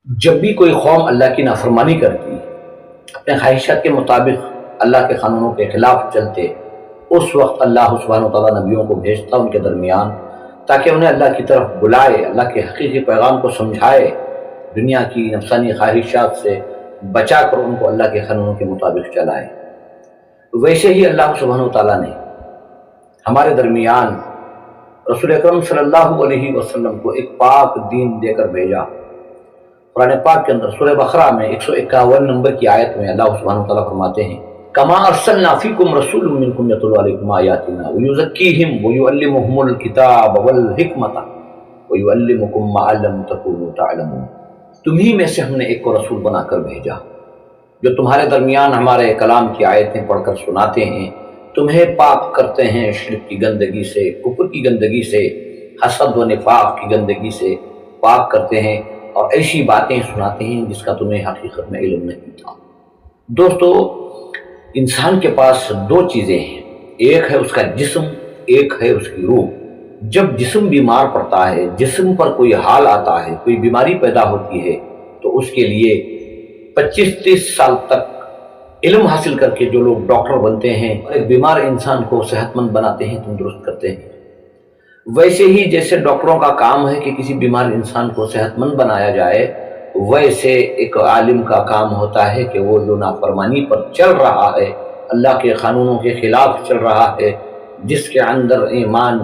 جب بھی کوئی قوم اللہ کی نافرمانی کرتی، اپنے خواہشات کے مطابق اللہ کے قانونوں کے خلاف چلتے، اس وقت اللہ سبحانہ و تعالیٰ نبیوں کو بھیجتا ان کے درمیان تاکہ انہیں اللہ کی طرف بلائے، اللہ کے حقیقی پیغام کو سمجھائے، دنیا کی نفسانی خواہشات سے بچا کر ان کو اللہ کے قانونوں کے مطابق چلائے۔ ویسے ہی اللہ سبحانہ و تعالیٰ نے ہمارے درمیان رسول اکرم صلی اللہ علیہ وسلم کو ایک پاک دین دے کر بھیجا۔ قرآن پاک کے اندر سورہ بقرہ میں 151 نمبر کی آیت میں اللہ سبحانہ وتعالیٰ فرماتے ہیں کما ارسلنا فیکم رسول منکم یتلو علیکم آیاتنا ویزکیہم ویعلمہم الکتاب والحکمت ویعلمکم ما لم تکونوا تعلمون۔ تمہیں میں سے ہم نے ایک کو رسول بنا کر بھیجا جو تمہارے درمیان ہمارے کلام کی آیتیں پڑھ کر سناتے ہیں، تمہیں پاک کرتے ہیں شرک کی گندگی سے، کفر کی گندگی سے، حسد و نفاق کی گندگی سے پاک کرتے ہیں، اور ایسی باتیں سناتے ہیں جس کا تمہیں حقیقت میں علم نہیں تھا۔ دوستو، انسان کے پاس دو چیزیں ہیں، ایک ہے اس کا جسم، ایک ہے اس کی روح۔ جب جسم بیمار پڑتا ہے، جسم پر کوئی حال آتا ہے، کوئی بیماری پیدا ہوتی ہے، تو اس کے لیے 25-30 سال تک علم حاصل کر کے جو لوگ ڈاکٹر بنتے ہیں اور ایک بیمار انسان کو صحت مند بناتے ہیں، تندرست کرتے ہیں، ویسے ہی جیسے ڈاکٹروں کا کام ہے کہ کسی بیمار انسان کو صحت مند بنایا جائے، ویسے ایک عالم کا کام ہوتا ہے کہ وہ جو نافرمانی پر چل رہا ہے، اللہ کے قانونوں کے خلاف چل رہا ہے، جس کے اندر ایمان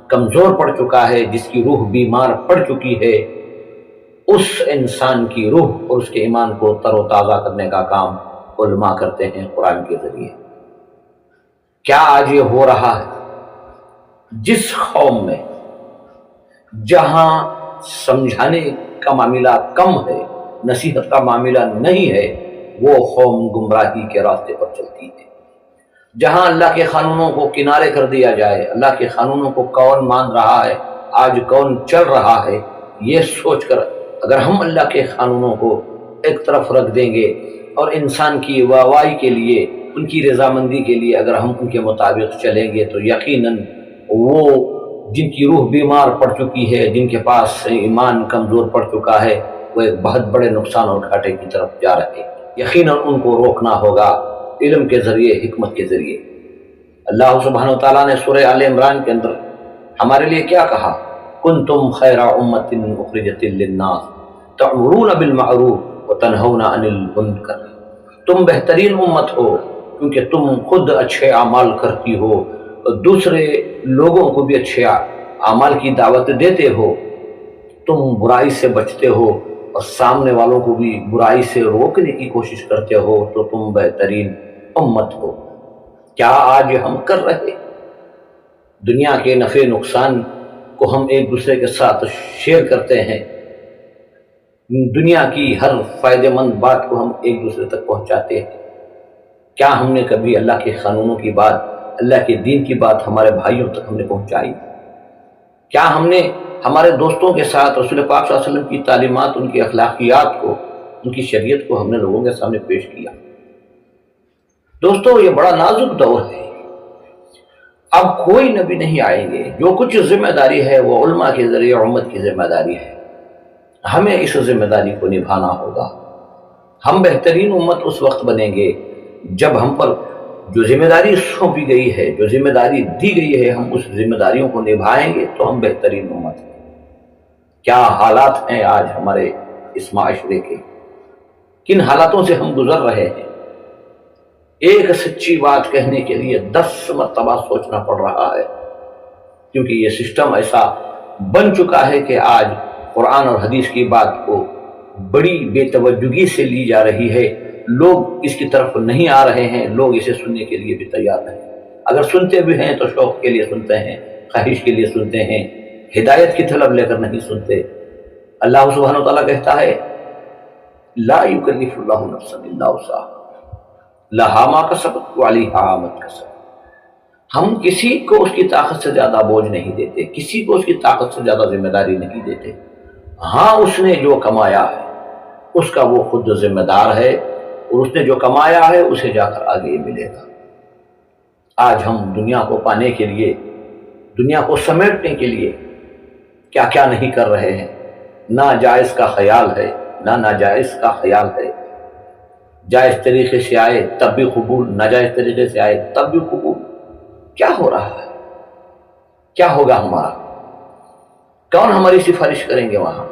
کمزور پڑ چکا ہے، جس کی روح بیمار پڑ چکی ہے، اس انسان کی روح اور اس کے ایمان کو تر و تازہ کرنے کا کام علماء کرتے ہیں قرآن کے ذریعے۔ کیا آج یہ ہو رہا ہے؟ جس قوم میں جہاں سمجھانے کا معاملہ کم ہے، نصیحت کا معاملہ نہیں ہے، وہ قوم گمراہی کے راستے پر چلتی ہے۔ جہاں اللہ کے قانونوں کو کنارے کر دیا جائے، اللہ کے قانونوں کو کون مان رہا ہے، آج کون چل رہا ہے، یہ سوچ کر اگر ہم اللہ کے قانونوں کو ایک طرف رکھ دیں گے اور انسان کی واہوائی کے لیے، ان کی رضامندی کے لیے اگر ہم ان کے مطابق چلیں گے، تو یقیناً وہ جن کی روح بیمار پڑ چکی ہے، جن کے پاس ایمان کمزور پڑ چکا ہے، وہ ایک بہت بڑے نقصان اور گھاٹے کی طرف جا رہے ہیں۔ یقیناً ان کو روکنا ہوگا علم کے ذریعے، حکمت کے ذریعے۔ اللہ سبحانہ وتعالیٰ نے سورہ آل عمران کے اندر ہمارے لیے کیا کہا؟ کنتم خیر امۃ اخرجت للناس تأمرون بالمعروف وتنہون عن المنکر۔ تم بہترین امت ہو کیونکہ تم خود اچھے اعمال کرتی ہو، دوسرے لوگوں کو بھی اچھے اعمال کی دعوت دیتے ہو، تم برائی سے بچتے ہو اور سامنے والوں کو بھی برائی سے روکنے کی کوشش کرتے ہو، تو تم بہترین امت ہو۔ کیا آج ہم کر رہے؟ دنیا کے نفع نقصان کو ہم ایک دوسرے کے ساتھ شیئر کرتے ہیں، دنیا کی ہر فائدہ مند بات کو ہم ایک دوسرے تک پہنچاتے ہیں۔ کیا ہم نے کبھی اللہ کے قانونوں کی بات، اللہ کے دین کی بات ہمارے بھائیوں تک ہم نے پہنچائی؟ کیا ہم نے ہمارے دوستوں کے ساتھ رسول پاک صلی اللہ علیہ وسلم کی تعلیمات، ان کی اخلاقیات کو، ان کی شریعت کو ہم نے لوگوں کے سامنے پیش کیا؟ دوستو، یہ بڑا نازک دور ہے۔ اب کوئی نبی نہیں آئیں گے، جو کچھ ذمہ داری ہے وہ علماء کے ذریعے امت کی ذمہ داری ہے، ہمیں اس ذمہ داری کو نبھانا ہوگا۔ ہم بہترین امت اس وقت بنیں گے جب ہم پر جو ذمہ داری سونپی گئی ہے، جو ذمہ داری دی گئی ہے، ہم اس ذمہ داریوں کو نبھائیں گے تو ہم بہترین امت ہیں۔ کیا حالات ہیں آج ہمارے اس معاشرے کے، کن حالاتوں سے ہم گزر رہے ہیں؟ ایک سچی بات کہنے کے لیے 10 مرتبہ سوچنا پڑ رہا ہے، کیونکہ یہ سسٹم ایسا بن چکا ہے کہ آج قرآن اور حدیث کی بات کو بڑی بے توجہی سے لی جا رہی ہے، لوگ اس کی طرف نہیں آ رہے ہیں، لوگ اسے سننے کے لیے بھی تیار نہیں، اگر سنتے بھی ہیں تو شوق کے لیے سنتے ہیں، خواہش کے لیے سنتے ہیں، ہدایت کی طلب لے کر نہیں سنتے۔ اللہ سبحانہ وتعالیٰ کہتا ہے لا یکلف اللہ نفسا الا وسعها لہا ما کسبت وعلیہا ما اکتسبت۔ ہم کسی کو اس کی طاقت سے زیادہ بوجھ نہیں دیتے، کسی کو اس کی طاقت سے زیادہ ذمہ داری نہیں دیتے۔ ہاں، اس نے جو کمایا ہے اس کا وہ خود ذمہ دار ہے، اور اس نے جو کمایا ہے اسے جا کر آگے ملے گا۔ آج ہم دنیا کو پانے کے لیے، دنیا کو سمیٹنے کے لیے کیا کیا نہیں کر رہے ہیں۔ ناجائز کا خیال ہے، نہ ناجائز کا خیال ہے، جائز طریقے سے آئے تب بھی قبول، ناجائز طریقے سے آئے تب بھی قبول۔ کیا ہو رہا ہے؟ کیا ہوگا ہمارا؟ کون ہماری سفارش کریں گے وہاں؟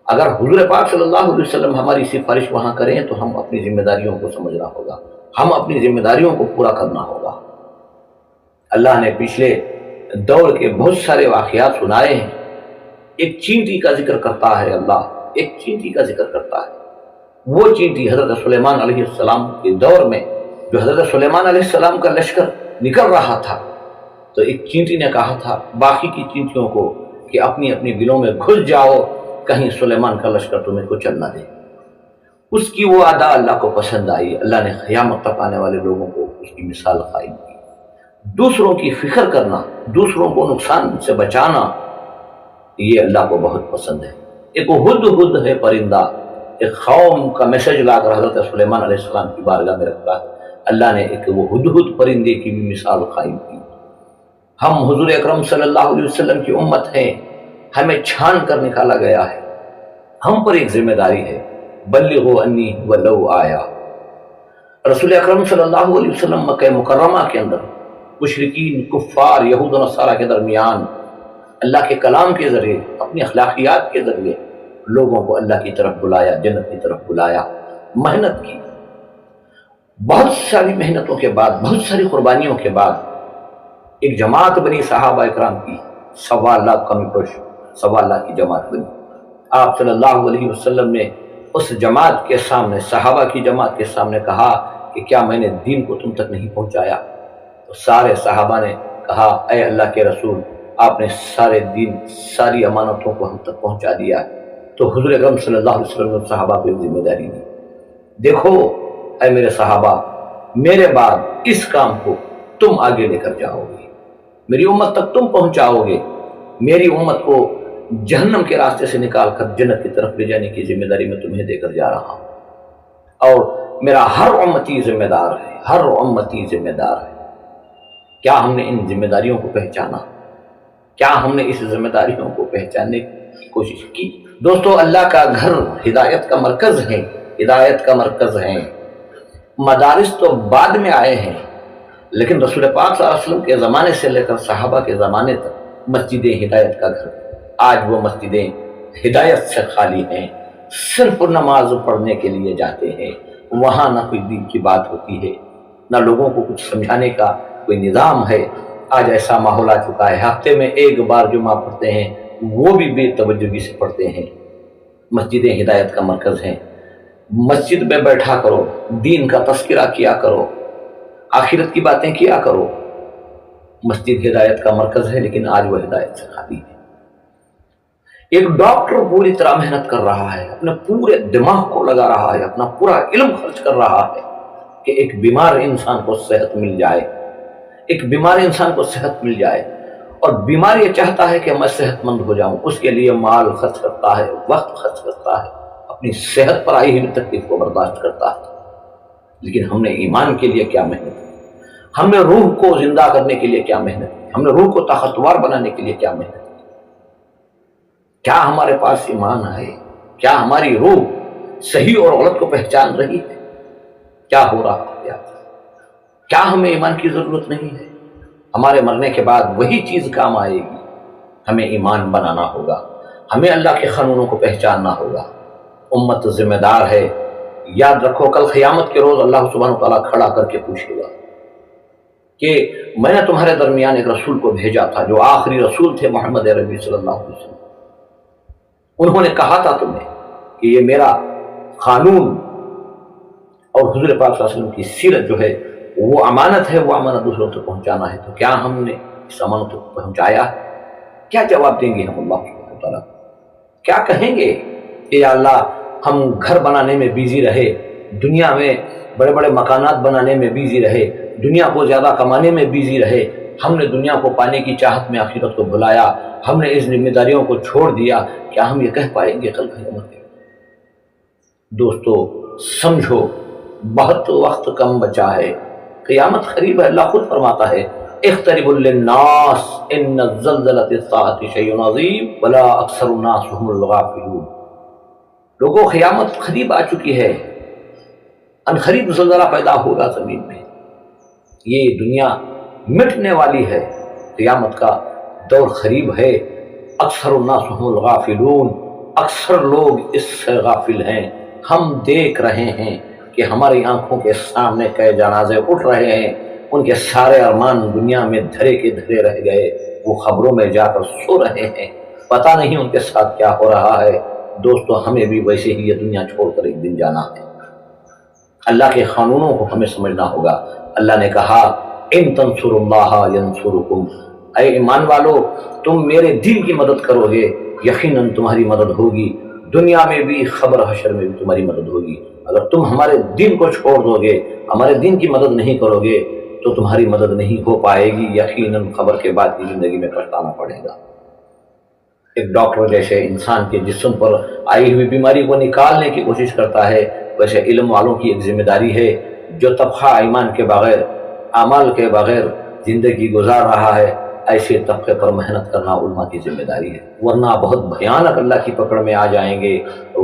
اگر حضور پاک صلی اللہ علیہ وسلم ہماری سفارش وہاں کریں تو ہم اپنی ذمہ داریوں کو سمجھنا ہوگا، ہم اپنی ذمہ داریوں کو پورا کرنا ہوگا۔ اللہ نے پچھلے دور کے بہت سارے واقعات سنائے ہیں۔ ایک چینٹی کا ذکر کرتا ہے اللہ، ایک چینٹی کا ذکر کرتا ہے۔ وہ چینٹی حضرت سلیمان علیہ السلام کے دور میں، جو حضرت سلیمان علیہ السلام کا لشکر نکل رہا تھا، تو ایک چینٹی نے کہا تھا باقی کی چینٹیوں کو کہ اپنی اپنی بلوں میں گھس جاؤ، کہیں سلیمان کا لشکر تمہیں کو چل نہ دے۔ اس کی وہ ادا اللہ کو پسند آئی، اللہ نے قیامت تک آنے والے لوگوں کو اس کی مثال قائم کی۔ دوسروں کی فکر کرنا، دوسروں کو نقصان سے بچانا، یہ اللہ کو بہت پسند ہے۔ ایک ہدہد ہے پرندہ، ایک قوم کا میسج لا کر حضرت سلیمان علیہ السلام کی بارگاہ میں رکھتا ہے۔ اللہ نے ایک وہ ہدہد پرندے کی بھی مثال قائم کی۔ ہم حضور اکرم صلی اللہ علیہ وسلم کی امت ہیں، ہمیں چھان کر نکالا گیا ہے، ہم پر ایک ذمہ داری ہے، بلغوا انی ولو آیا۔ رسول اکرم صلی اللہ علیہ وسلم مکہ مکرمہ کے اندر مشرکین، کفار، یہود و نصارہ کے درمیان اللہ کے کلام کے ذریعے، اپنی اخلاقیات کے ذریعے لوگوں کو اللہ کی طرف بلایا، جنت کی طرف بلایا، محنت کی۔ بہت ساری محنتوں کے بعد، بہت ساری قربانیوں کے بعد ایک جماعت بنی صحابہ اکرام کی، 1.25 لاکھ کمی پوش 1.25 لاکھ کی جماعت بنی۔ آپ صلی اللہ علیہ وسلم نے اس جماعت کے سامنے، صحابہ کی جماعت کے سامنے کہا کہ کیا میں نے دین کو تم تک نہیں پہنچایا؟ تو سارے صحابہ نے کہا اے اللہ کے رسول، آپ نے سارے دین، ساری امانتوں کو ہم تک پہنچا دیا۔ تو حضور اکرم صلی اللہ علیہ وسلم نے صحابہ کو ایک ذمہ داری دی، دیکھو اے میرے صحابہ، میرے بعد اس کام کو تم آگے لے کر جاؤ گے، میری امت تک تم پہنچاؤ گے، میری امت کو جہنم کے راستے سے نکال کر جنت کی طرف لے جانے کی ذمہ داری میں تمہیں دے کر جا رہا ہوں، اور میرا ہر امتی ذمہ دار ہے، ہر امتی ذمہ دار ہے۔ کیا ہم نے ان ذمہ داریوں کو پہچانا؟ کیا ہم نے اس ذمہ داریوں کو پہچاننے کی کوشش کی؟ دوستو، اللہ کا گھر ہدایت کا مرکز ہے، ہدایت کا مرکز ہے۔ مدارس تو بعد میں آئے ہیں، لیکن رسول پاک صلی اللہ علیہ وسلم کے زمانے سے لے کر صحابہ کے زمانے تک مسجدیں ہدایت کا گھر۔ آج وہ مسجدیں ہدایت سے خالی ہیں، صرف نماز پڑھنے کے لیے جاتے ہیں، وہاں نہ کوئی دین کی بات ہوتی ہے، نہ لوگوں کو کچھ سمجھانے کا کوئی نظام ہے۔ آج ایسا ماحول آ چکا ہے، ہفتے میں ایک بار جمعہ پڑھتے ہیں، وہ بھی بے توجہی سے پڑھتے ہیں۔ مسجدیں ہدایت کا مرکز ہیں، مسجد میں بیٹھا کرو، دین کا تذکرہ کیا کرو، آخرت کی باتیں کیا کرو۔ مسجد ہدایت کا مرکز ہے، لیکن آج وہ ہدایت سے خالی ہے۔ ایک ڈاکٹر پوری طرح محنت کر رہا ہے، اپنے پورے دماغ کو لگا رہا ہے، اپنا پورا علم خرچ کر رہا ہے کہ ایک بیمار انسان کو صحت مل جائے، ایک بیمار انسان کو صحت مل جائے، اور بیمار یہ چاہتا ہے کہ میں صحت مند ہو جاؤں، اس کے لیے مال خرچ کرتا ہے، وقت خرچ کرتا ہے، اپنی صحت پر آئی ہوئی تکلیف کو برداشت کرتا ہے۔ لیکن ہم نے ایمان کے لیے کیا محنت کی؟ ہم نے روح کو زندہ کرنے کے لیے کیا محنت کی؟ ہم نے روح کو طاقتور بنانے کے لیے کیا محنت کی؟ کیا ہمارے پاس ایمان ہے؟ کیا ہماری روح صحیح اور غلط کو پہچان رہی ہے؟ کیا ہو رہا ہے؟ کیا ہمیں ایمان کی ضرورت نہیں ہے؟ ہمارے مرنے کے بعد وہی چیز کام آئے گی۔ ہمیں ایمان بنانا ہوگا، ہمیں اللہ کے قانونوں کو پہچاننا ہوگا۔ امت ذمہ دار ہے، یاد رکھو کل قیامت کے روز اللہ سبحانہ وتعالیٰ کھڑا کر کے پوچھے گا کہ میں نے تمہارے درمیان ایک رسول کو بھیجا تھا جو آخری رسول تھے، محمد عربی صلی اللہ علیہ وسلم۔ انہوں نے کہا تھا تمہیں کہ یہ میرا قانون اور حضور پاک صلی اللہ علیہ وسلم کی سیرت جو ہے وہ امانت ہے، وہ امانت دوسروں تک پہنچانا ہے۔ تو کیا ہم نے اس امانت کو پہنچایا؟ کیا جواب دیں گے ہم اللہ سبحانہ وتعالیٰ؟ کیا کہیں گے کہ یا اللہ ہم گھر بنانے میں بیزی رہے، دنیا میں بڑے بڑے مکانات بنانے میں بیزی رہے، دنیا کو زیادہ کمانے میں بیزی رہے، ہم نے دنیا کو پانے کی چاہت میں آخرت کو بلایا، ہم نے اس ذمہ داریوں کو چھوڑ دیا۔ کیا ہم یہ کہہ پائیں گے کل قیامت کے؟ دوستو سمجھو، بہت وقت کم بچا ہے، قیامت قریب ہے۔ اللہ خود فرماتا ہے اقترب للناس ان زلزلۃ الساعۃ شیء عظیم ولا اکثر الناس هم الغافلون۔ لوگوں قیامت قریب آ چکی ہے، انقریب زلزلہ پیدا ہوگا زمین میں، یہ دنیا مٹنے والی ہے، قیامت کا دور قریب ہے۔ اکثر الناس هم الغافلون، اکثر لوگ اس سے غافل ہیں۔ ہم دیکھ رہے ہیں کہ ہماری آنکھوں کے سامنے کئی جنازے اٹھ رہے ہیں، ان کے سارے ارمان دنیا میں دھرے کے دھرے رہ گئے، وہ خبروں میں جا کر سو رہے ہیں، پتہ نہیں ان کے ساتھ کیا ہو رہا ہے۔ دوستو، ہمیں بھی ویسے ہی یہ دنیا چھوڑ کر ایک دن جانا ہے۔ اللہ کے قانونوں کو ہمیں سمجھنا ہوگا۔ اللہ نے کہا ان تنصروا اللہ ینصرکم، اے ایمان والو تم میرے دین کی مدد کرو گے، یقیناً تمہاری مدد ہوگی، دنیا میں بھی خبر حشر میں بھی تمہاری مدد ہوگی۔ اگر تم ہمارے دین کو چھوڑ دو گے، ہمارے دین کی مدد نہیں کرو گے تو تمہاری مدد نہیں ہو پائے گی، یقیناً خبر کے بعد کی زندگی میں پچھتانا پڑے گا۔ ایک ڈاکٹر جیسے انسان کے جسم پر آئی ہوئی بیماری کو نکالنے کی کوشش کرتا ہے، ویسے علم والوں کی ایک ذمہ داری ہے، جو طبقہ ایمان کے بغیر، اعمال کے بغیر زندگی گزار رہا ہے، ایسے طبقے پر محنت کرنا علماء کی ذمہ داری ہے، ورنہ بہت بھیانک اللہ کی پکڑ میں آ جائیں گے،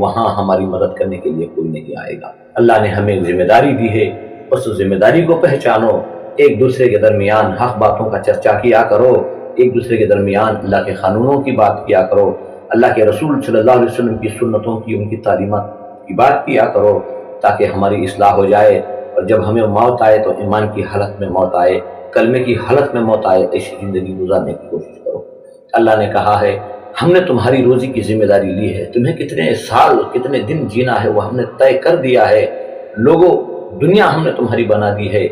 وہاں ہماری مدد کرنے کے لیے کوئی نہیں آئے گا۔ اللہ نے ہمیں ذمہ داری دی ہے، اس ذمہ داری کو پہچانو، ایک دوسرے کے درمیان حق باتوں کا چرچا کیا کرو، ایک دوسرے کے درمیان اللہ کے قانونوں کی بات کیا کرو، اللہ کے رسول صلی اللہ علیہ وسلم کی سنتوں کی، ان کی تعلیمات کی بات کیا کرو، تاکہ ہماری اصلاح ہو جائے، اور جب ہمیں موت آئے تو ایمان کی حالت میں موت آئے، کلمے کی حالت میں موت آئے، ایسی زندگی گزارنے کی کوشش کرو۔ اللہ نے کہا ہے ہم نے تمہاری روزی کی ذمہ داری لی ہے، تمہیں کتنے سال کتنے دن جینا ہے وہ ہم نے طے کر دیا ہے، لوگوں دنیا ہم نے تمہاری بنا دی ہے،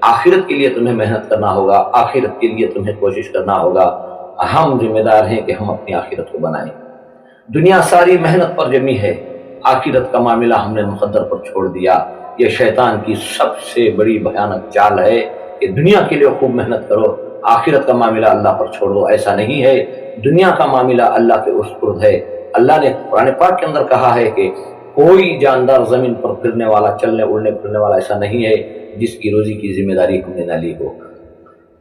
آخرت کے لیے تمہیں محنت کرنا ہوگا، آخرت کے لیے تمہیں کوشش کرنا ہوگا، ہم ذمہ دار ہیں کہ ہم اپنی آخرت کو بنائیں۔ دنیا ساری محنت پر جمی ہے، آخرت کا معاملہ ہم نے مقدر پر چھوڑ دیا۔ یہ شیطان کی سب سے بڑی بھیانک چال ہے کہ دنیا کے لیے خوب محنت کرو، آخرت کا معاملہ اللہ پر چھوڑ دو۔ ایسا نہیں ہے، دنیا کا معاملہ اللہ کے سپرد ہے۔ اللہ نے قرآن پاک کے اندر کہا ہے کہ کوئی جاندار زمین پر پھرنے والا، چلنے اڑنے پھرنے والا ایسا نہیں ہے جس کی روزی کی ذمہ داری ہم نے نہ لی ہو،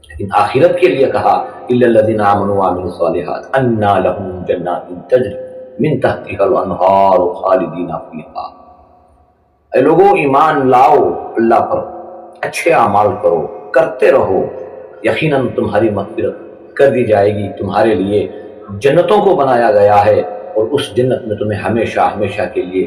لیکن آخرت کے لیے کہا الا الذین آمنوا وعملوا الصالحات انا لهم جنات تجری من تحتها الانہار خالدین فیہا۔ اے لوگوں ایمان لاؤ، اللہ پر اچھے اعمال کرو، کرتے رہو، یقیناً تمہاری مغفرت کر دی جائے گی، تمہارے لیے جنتوں کو بنایا گیا ہے، اور اس جنت میں تمہیں ہمیشہ ہمیشہ کے لیے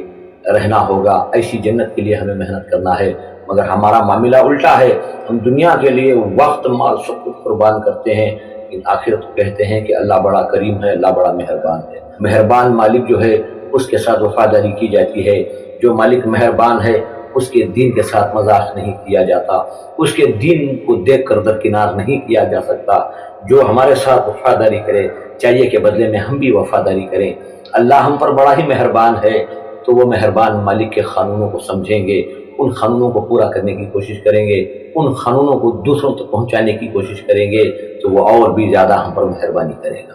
رہنا ہوگا۔ ایسی جنت کے لیے ہمیں محنت کرنا ہے، مگر ہمارا معاملہ الٹا ہے، ہم دنیا کے لیے وقت مال سب کچھ قربان کرتے ہیں، لیکن آخرت کو کہتے ہیں کہ اللہ بڑا کریم ہے، اللہ بڑا مہربان ہے۔ مہربان مالک جو ہے اس کے ساتھ وفاداری کی جاتی ہے، جو مالک مہربان ہے اس کے دین کے ساتھ مذاق نہیں کیا جاتا، اس کے دین کو دیکھ کر درکنار نہیں کیا جا سکتا۔ جو ہمارے ساتھ وفاداری کرے چاہیے کہ بدلے میں ہم بھی وفاداری کریں۔ اللہ ہم پر بڑا ہی مہربان ہے، تو وہ مہربان مالک کے قانونوں کو سمجھیں گے، ان قانونوں کو پورا کرنے کی کوشش کریں گے، ان قانونوں کو دوسروں تک پہنچانے کی کوشش کریں گے، تو وہ اور بھی زیادہ ہم پر مہربانی کرے گا۔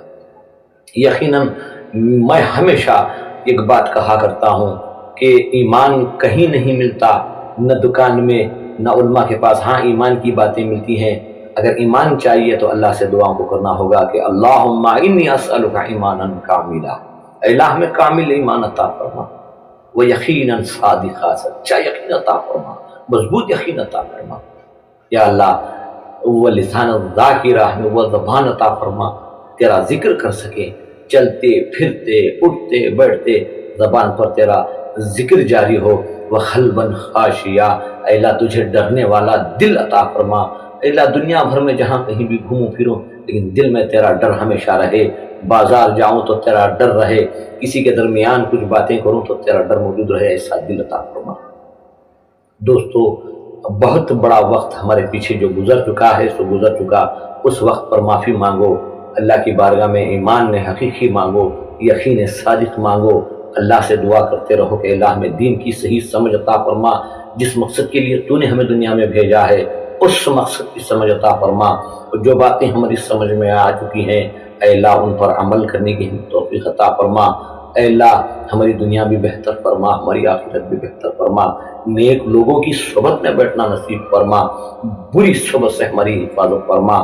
یقیناً میں ہمیشہ ایک بات کہا کرتا ہوں کہ ایمان کہیں نہیں ملتا، نہ دکان میں نہ علماء کے پاس، ہاں ایمان کی باتیں ملتی ہیں۔ اگر ایمان چاہیے تو اللہ سے دعاؤں کو کرنا ہوگا کہ اللہم انی اسألک ایمانا کاملا، اے اللہ ہمیں کامل ایمان عطا فرما، وہ یقیناً صادقہ، سچا یقین عطا فرما، مضبوط یقین عطا فرما، یا اللہ وہ لسان ذاکرہ ہمیں وہ زبان عطا فرما تیرا ذکر کر سکیں، چلتے پھرتے اٹھتے بیٹھتے زبان پر تیرا ذکر جاری ہو، وقلبا خاشعا، اے اللہ تجھے ڈرنے والا دل عطا فرما، اے اللہ دنیا بھر میں جہاں کہیں بھی گھوموں پھروں لیکن دل میں تیرا ڈر ہمیشہ رہے، بازار جاؤں تو تیرا ڈر رہے، کسی کے درمیان کچھ باتیں کروں تو تیرا ڈر موجود رہے، ایسا دل عطا فرما۔ دوستو بہت بڑا وقت ہمارے پیچھے جو گزر چکا ہے سو گزر چکا، اس وقت پر معافی مانگو، اللہ کی بارگاہ میں ایمان میں حقیقی مانگو، یقین صادق مانگو، اللہ سے دعا کرتے رہو کہ اللہ میں دین کی صحیح سمجھ عطا فرما، جس مقصد کے لیے تو نے ہمیں دنیا میں بھیجا ہے اس مقصد کی سمجھ عطا فرما، اور جو باتیں ہماری سمجھ میں آ چکی ہیں اے اللہ ان پر عمل کرنے کی توفیق عطا فرما، اے اللہ ہماری دنیا بھی بہتر فرما، ہماری آخرت بھی بہتر فرما، نیک لوگوں کی صحبت میں بیٹھنا نصیب فرما، بری صحبت سے ہماری حفاظت فرما،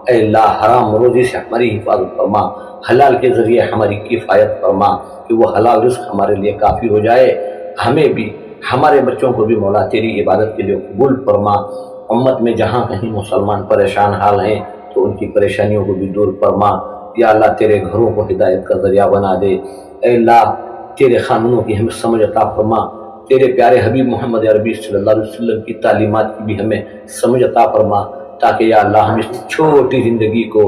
اے اللہ حرام روزی سے ہماری حفاظت فرما، حلال کے ذریعے ہماری کفایت فرما کہ وہ حلال رزق ہمارے لیے کافی ہو جائے. ہمیں بھی ہمارے بچوں کو بھی مولا تیری عبادت کے لیے قبول فرما. امت میں جہاں کہیں مسلمان پریشان حال ہیں تو ان کی پریشانیوں کو بھی دور فرما. یا اللہ تیرے گھروں کو ہدایت کا ذریعہ بنا دے. اے اللہ تیرے قانونوں کی ہمیں سمجھ عطا فرما. تیرے پیارے حبیب محمد عربی صلی اللہ علیہ وسلم کی تعلیمات کی بھی ہمیں سمجھ عطا فرما تاکہ یا اللہ ہم اس چھوٹی زندگی کو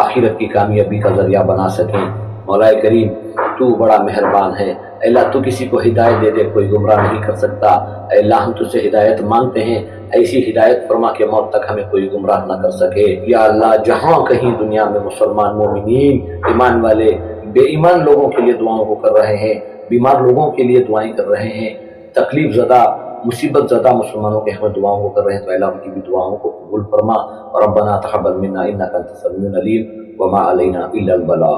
آخرت کی کامیابی کا ذریعہ بنا سکیں. مولا کریم تو بڑا مہربان ہے. اے اللہ تو کسی کو ہدایت دے دے کوئی گمراہ نہیں کر سکتا. اے اللہ ہم تجھ سے ہدایت مانگتے ہیں. ایسی ہدایت فرما کہ موت تک ہمیں کوئی گمراہ نہ کر سکے. یا اللہ جہاں کہیں دنیا میں مسلمان مومنین ایمان والے بے ایمان لوگوں کے لیے دعاؤں کو کر رہے ہیں, بیمار لوگوں کے لیے دعائیں کر رہے ہیں, تکلیف زدہ مصیبت زدہ مسلمانوں کے ہمیں دعاؤں کو کر رہے ہیں, تو اللہ ان کی بھی دعاؤں کو قبول فرما. ربنا تقبل منا انک انت السمیع العلیم وما علینا الا البلاغ.